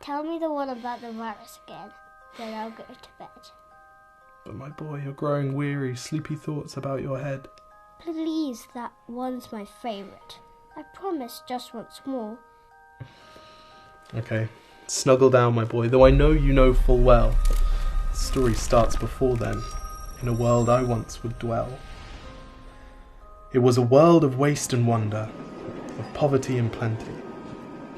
Tell me the one about the virus again, then I'll go to bed. But my boy, you're growing weary, sleepy thoughts about your head. Please, that one's my favourite. I promise just once more. Okay, snuggle down, my boy, though I know you know full well. The story starts before then, in a world I once would dwell. It was a world of waste and wonder, of poverty and plenty,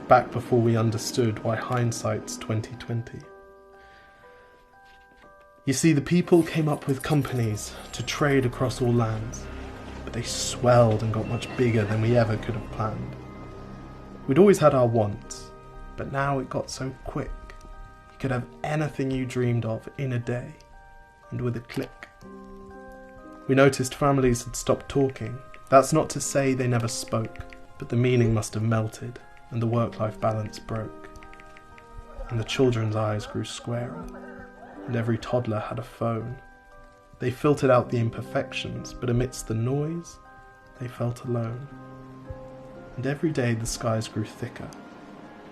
back before we understood why hindsight's 2020. You see, the people came up with companies to trade across all lands, but they swelled and got much bigger than we ever could have planned. We'd always had our wants, but now it got so quick. You could have anything you dreamed of in a day, and with a click. We noticed families had stopped talking. That's not to say they never spoke, but the meaning must have melted, and the work-life balance broke. And the children's eyes grew squarer, and every toddler had a phone. They filtered out the imperfections, but amidst the noise, they felt alone. And every day the skies grew thicker,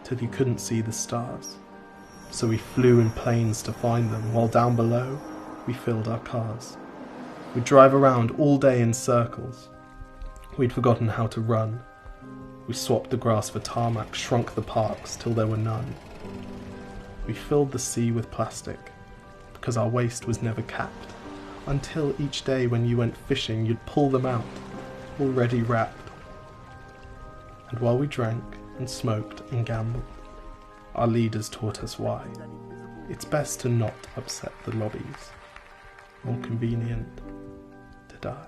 till you couldn't see the stars. So we flew in planes to find them, while down below, we filled our cars. We'd drive around all day in circles. We'd forgotten how to run. We swapped the grass for tarmac, shrunk the parks till there were none. We filled the sea with plastic, because our waste was never capped, until each day when you went fishing you'd pull them out, already wrapped. And while we drank and smoked and gambled, our leaders taught us why. It's best to not upset the lobbies, more convenient to die.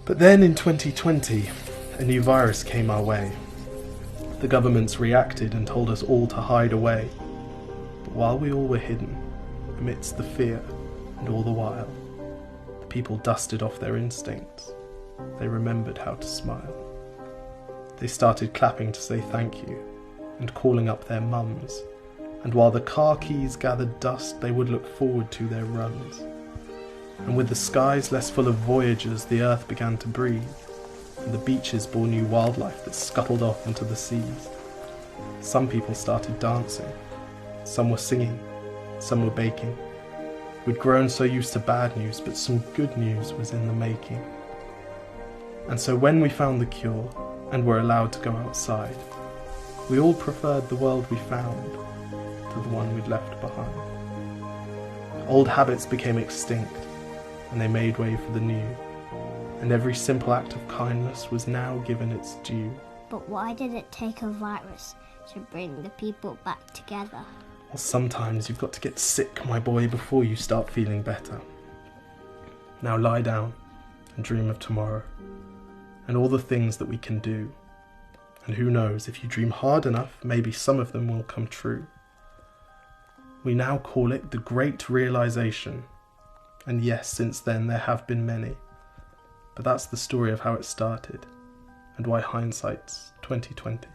But then in 2020, a new virus came our way. The governments reacted and told us all to hide away. But while we all were hidden, amidst the fear and all the while, the people dusted off their instincts. They remembered how to smile. They started clapping to say thank you and calling up their mums. And while the car keys gathered dust, they would look forward to their runs. And with the skies less full of voyagers, the earth began to breathe, and the beaches bore new wildlife that scuttled off into the seas. Some people started dancing, some were singing, some were baking. We'd grown so used to bad news, but some good news was in the making. And so when we found the cure, and were allowed to go outside, we all preferred the world we found to the one we'd left behind. Old habits became extinct, and they made way for the new, and every simple act of kindness was now given its due. But why did it take a virus to bring the people back together? Well, sometimes you've got to get sick, my boy, before you start feeling better. Now lie down and dream of tomorrow, and all the things that we can do. And who knows, if you dream hard enough, maybe some of them will come true. We now call it the Great Realization. And yes, since then there have been many. But that's the story of how it started, and why hindsight's 2020.